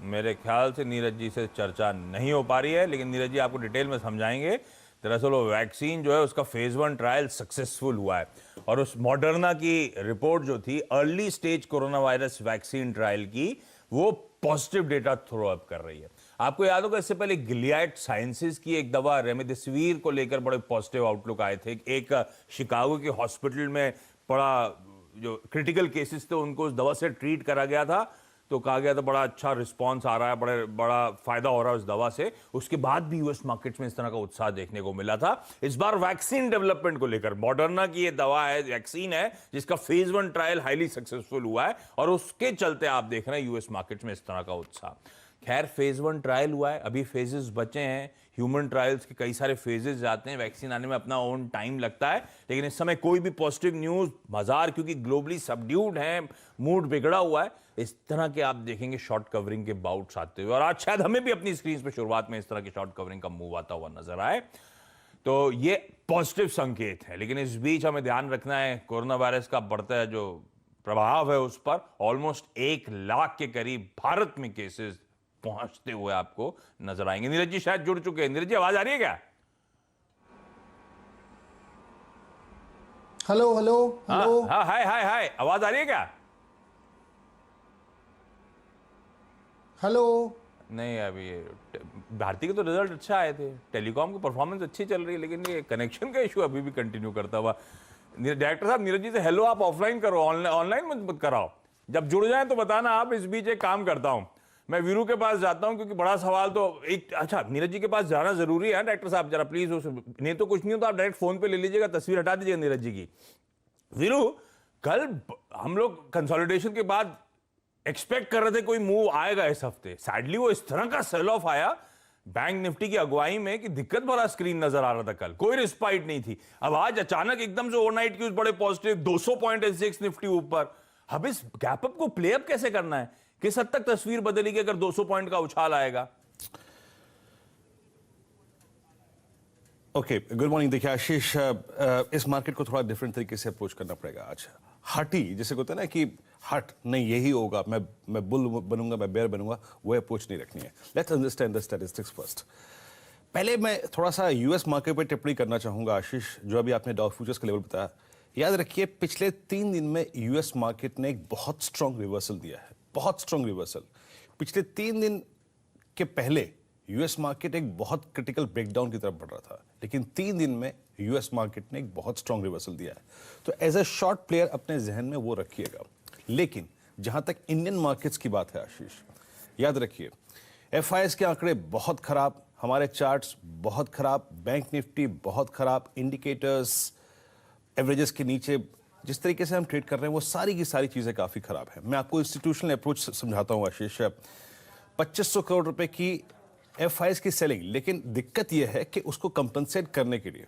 मेरे ख्याल से नीरज जी से चर्चा नहीं हो पा रही है, लेकिन नीरज जी आपको डिटेल में समझाएंगे। दरअसल वो वैक्सीन जो है उसका फेज 1 ट्रायल सक्सेसफुल हुआ है और उस मॉडर्ना की रिपोर्ट जो थी early stage corona virus vaccine trial की, वो पॉजिटिव डेटा थ्रो अप कर रही है। आपको याद होगा इससे पहले गिलियड साइंसेज की एक दवा रेमडेसिविर को लेकर बड़े पॉजिटिव आउटलुक आए थे। एक शिकागो के हॉस्पिटल में बड़ा जो क्रिटिकल केसेस थे उनको उस दवा से ट्रीट करा गया था, तो कहा गया था बड़ा अच्छा रिस्पांस आ रहा है, बड़ा फायदा हो रहा है उस दवा से। उसके बाद भी यूएस मार्केट्स में इस तरह का उत्साह देखने को मिला था। इस बार वैक्सीन डेवलपमेंट को लेकर मॉडर्ना की ये दवा है, वैक्सीन है, जिसका फेज 1 ट्रायल हाईली सक्सेसफुल हुआ है और उसके चलते आप देख रहे हैं यूएस मार्केट्स में इस तरह का उत्साह। खैर फेज 1 ट्रायल हुआ है, अभी फेजेस बचे हैं, ह्यूमन ट्रायल्स के कई सारे फेजेस जाते हैं, वैक्सीन आने में अपना ओन टाइम लगता है, लेकिन इस समय कोई भी पॉजिटिव न्यूज, बाजार क्योंकि ग्लोबली सबड्यूड है, मूड बिगड़ा हुआ है, इस तरह के आप देखेंगे शॉर्ट कवरिंग के बाउट्स आते हुए। और आज शायद हमें भी अपनी स्क्रीन पे शुरुआत में इस तरह के शॉर्ट कवरिंग का मूव आता हुआ नजर आए, तो ये पॉजिटिव संकेत है। लेकिन इस बीच हमें ध्यान रखना है कोरोना वायरस का बढ़ता है जो प्रभाव है उस पर। ऑलमोस्ट 1 लाख के करीब भारत में केसेस पहुंचते हुए आपको नजर आएंगे। नीरज जी शायद जुड़ चुके हैं। नीरज जी आवाज आ रही है क्या? Hello hello hello. हाँ, हाय हाय हाय, आवाज आ रही है क्या? हेलो। नहीं, अभी भारती के तो रिजल्ट अच्छा आए थे, टेलीकॉम की परफॉर्मेंस अच्छी चल रही है, लेकिन ये कनेक्शन का इशू अभी भी कंटिन्यू करता हुआ। डायरेक्टर साहब, नीरज जी से हेलो आप ऑफलाइन करो, ऑनलाइन मत कराओ। जब जुड़ जाए तो बताना आप। इस बीच एक काम करता हूं, मैं वीरू के पास जाता हूं क्योंकि बड़ा सवाल तो एक, अच्छा नीरज जी के पास जाना जरूरी है डायरेक्टर साहब, जरा प्लीज। नहीं तो कुछ नहीं हो तो आप डायरेक्ट फोन पे ले लीजिएगा, तस्वीर हटा दीजिएगा नीरज जी की। वीरू, कल हम लोग कंसोलिडेशन के बाद एक्सपेक्ट कर रहे थे कोई मूव आएगा इस हफ्ते, सैडली वो इस तरह का सेल ऑफ आया बैंक निफ्टी की अगुवाई में कि दिक्कत भरा स्क्रीन नजर आ रहा था। कल कोई रिस्पाइट नहीं थी, अब आज अचानक एकदम से ओवरनाइट की बड़े पॉजिटिव 200 पॉइंट एसजेएक्स निफ्टी ऊपर। अब इस गैप अप को प्ले अप कैसे करना है? किस हद तक तस्वीर बदलेगी अगर 200 पॉइंट का उछाल आएगा? Okay, good morning. देखिए आशीष, इस मार्केट को थोड़ा डिफरेंट तरीके से अप्रोच करना पड़ेगा आज। हटी जैसे होता है ना कि हट नहीं यही होगा, मैं बुल बनूंगा, मैं बेयर बनूंगा, वो अप्रोच नहीं रखनी है। Let's understand the statistics first. पहले मैं थोड़ा सा यूएस मार्केट पर टिप्पणी करना चाहूंगा आशीष, जो अभी आपने डाउ फ्यूचर्स का लेवल बताया। याद रखिए पिछले 3 दिन में यूएस मार्केट ने एक बहुत स्ट्रांग रिवर्सल दिया है, बहुत स्ट्रांग रिवर्सल। पिछले 3 दिन के पहले यूएस मार्केट एक बहुत क्रिटिकल ब्रेकडाउन की तरफ बढ़ रहा था, लेकिन 3 दिन में यूएस मार्केट ने एक बहुत स्ट्रांग रिवर्सल दिया है। तो एज अ शॉर्ट प्लेयर अपने जहन में वो रखिएगा। लेकिन जहां तक इंडियन मार्केट्स की बात है आशीष, याद रखिए एफआईएस के आंकड़े बहुत खराब, हमारे चार्ट्स बहुत खराब, बैंक निफ्टी बहुत खराब, इंडिकेटर्स एवरेजेस के नीचे, जिस तरीके से हम ट्रेड कर रहे हैं वो सारी की सारी चीजें काफी खराब है। मैं आपको इंस्टीट्यूशनल अप्रोच समझाता हूं आशीष। 2500 करोड़ रुपए की एफआईएस की सेलिंग, लेकिन दिक्कत यह है कि उसको कंपनसेट करने के लिए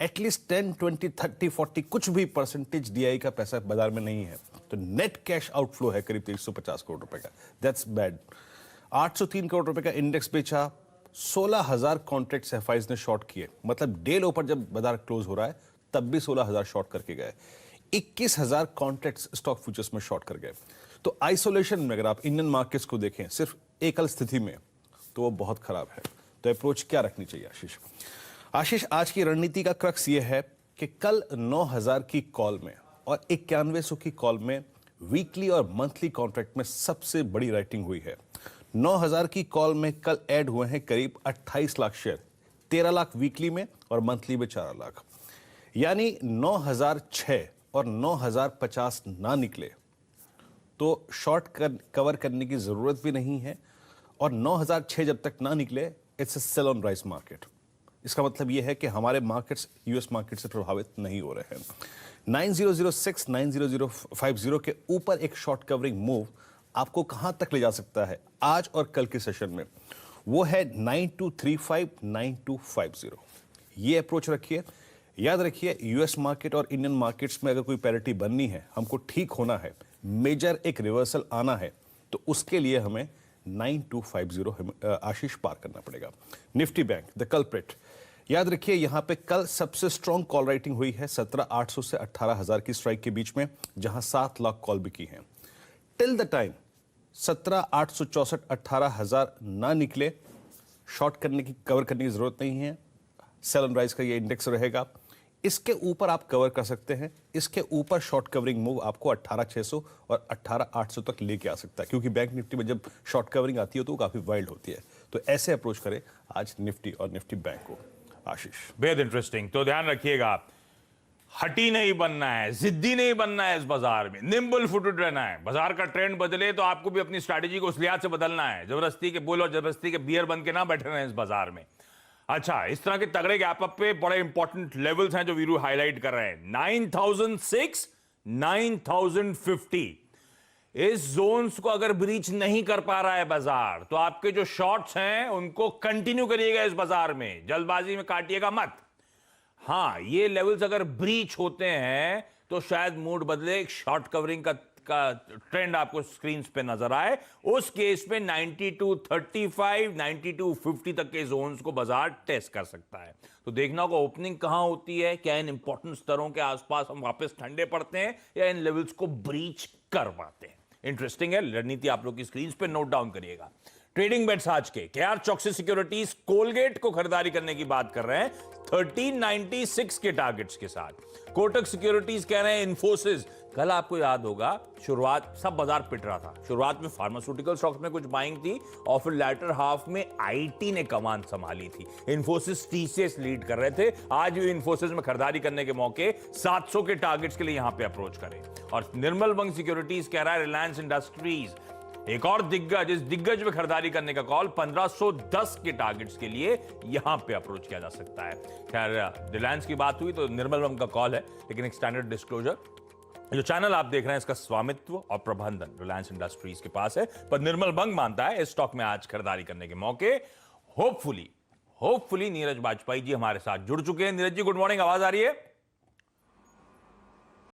एटलीस्ट 10, 20, 30, 40 कुछ भी परसेंटेज डीआई का पैसा बाजार में नहीं है। तो नेट कैश आउटफ्लो है करीब 350 करोड़ रुपए का। That's bad. 803 करोड़ रुपए का इंडेक्स बेचा, 16,000 कॉन्ट्रैक्ट्स एफआईएस ने शॉर्ट किए, मतलब डे लो पर जब बाजार क्लोज हो रहा है तब भी 16,000 शॉर्ट करके गए। 21,000 कॉन्ट्रैक्ट्स स्टॉक फ्यूचर्स में शॉर्ट कर गए। तो आइसोलेशन में अगर आप इंडियन मार्केट्स को देखें सिर्फ एकल स्थिति में, तो वो बहुत खराब है। तो अप्रोच क्या रखनी चाहिए आशीष? आशीष, आज की रणनीति का क्रक्स ये है कि कल 9,000 की कॉल में और 9100 की कॉल में वीकली और मंथली कॉन्ट्रैक्ट में सबसे बड़ी राइटिंग हुई है। 9,000 की कॉल में कल ऐड हुए हैं करीब 28 लाख शेयर, 13 लाख वीकली में और मंथली में 4 लाख। यानी 9,006 और 9,050 ना निकले तो शॉर्ट कवर करने की जरूरत भी नहीं है, और 9,006 जब तक ना निकले it's a sale on rise market. इसका मतलब यह है कि हमारे मार्केट्स यूएस मार्केट से प्रभावित नहीं हो रहे हैं। 9006 90050 के ऊपर एक शॉर्ट कवरिंग मूव आपको कहां तक ले जा सकता है आज और कल के सेशन में, वो है 9235 9250। ये अप्रोच रखिए। याद रखिए यूएस मार्केट और इंडियन मार्केट्स में अगर कोई पैरिटी बननी है, हमको ठीक होना है, मेजर एक रिवर्सल आना है, तो उसके लिए हमें 9250 आशीष पार करना पड़ेगा। निफ्टी बैंक द कल्प्रिट, याद रखिए यहां पे कल सबसे स्ट्रॉन्ग कॉल राइटिंग हुई है 17,800 से 18,000 की स्ट्राइक के बीच में, जहां 7 लाख कॉल भी की हैं। टिल द टाइम 17,864, 18,000 ना निकले, शॉर्ट करने की, कवर करने की जरूरत नहीं है। सेल एंड राइज का ये इंडेक्स रहेगा, इसके ऊपर आप कवर कर सकते हैं। इसके ऊपर शॉर्ट कवरिंग मूव आपको 18,600 और 18,800 तक लेके आ सकता है, क्योंकि बैंक निफ्टी में जब शॉर्ट कवरिंग आती है तो वो काफी वाइल्ड होती है। तो ऐसे अप्रोच करें आज निफ्टी और निफ्टी बैंक को। आशीष, बेहद इंटरेस्टिंग। तो ध्यान रखिएगा, हटी नहीं बनना है, जिद्दी नहीं बनना है, इस बाजार में निम्बल फुटेड रहना है। बाजार का ट्रेंड बदले तो आपको भी अपनी स्ट्रैटेजी को उस लिहाज से बदलना है। जबरदस्ती के बुल और जबरदस्ती के बियर बन के ना बैठे रहे इस बाजार में। अच्छा, इस तरह के तगड़े गैप अप पे बड़े इंपॉर्टेंट लेवल्स हैं जो वीरू हाईलाइट कर रहे हैं। 9006, 9050, इस जोन्स को अगर ब्रीच नहीं कर पा रहा है बाजार, तो आपके जो शॉर्ट्स हैं उनको कंटिन्यू करिएगा इस बाजार में, जल्दबाजी में काटिएगा मत। हां, ये लेवल्स अगर ब्रीच होते हैं तो शायद मूड बदले, एक शॉर्ट कवरिंग का ट्रेंड आपको स्क्रीन पे नजर आए। उस केस में 9235, 9250 तक के जोन्स को बाजार टेस्ट कर सकता है। तो देखना होगा ओपनिंग कहां होती है, क्या इन इंपॉर्टेंट स्तरों के आसपास हम वापस ठंडे पड़ते हैं या इन लेवल्स को ब्रीच कर पाते हैं। इंटरेस्टिंग है, रणनीति आप लोग की स्क्रीन पे नोट डाउन करिएगा। ट्रेडिंग बेट्स आज के केआर चौकसी सिक्योरिटीज कोलगेट को खरीदारी करने की बात कर रहे हैं 1396 के टारगेट्स के साथ। कोटक सिक्योरिटीज कह रहे हैं इन्फोसिस। कल आपको याद होगा शुरुआत सब बाजार पिट रहा था, शुरुआत में फार्मास्यूटिकल स्टॉक्स में कुछ बाइंग थी और फिर लैटर हाफ में आईटी ने कमान संभाली थी। इन्फोसिस टीसीएस लीड कर रहे थे। आज भी इन्फोसिस में खरीदारी करने के मौके 700 के टारगेट्स के लिए यहां पे अप्रोच करें। और निर्मल बंग सिक्योरिटीज कह रहा है रिलायंस इंडस्ट्रीज एक और दिग्गज, इस दिग्गज में खरीदारी करने का कॉल 1510 के टारगेट्स के लिए यहां पे अप्रोच किया जा सकता है। खैर, रिलायंस की बात हुई तो निर्मल बंग का कॉल है, लेकिन एक स्टैंडर्ड डिस्क्लोजर, जो चैनल आप देख रहे हैं इसका स्वामित्व और प्रबंधन रिलायंस इंडस्ट्रीज के पास है, पर निर्मल बंग मानता है इस स्टॉक में आज खरीदारी करने के मौके होपफुली नीरज वाजपेयी जी हमारे साथ जुड़ चुके हैं। नीरज जी, गुड मॉर्निंग, आवाज आ रही है?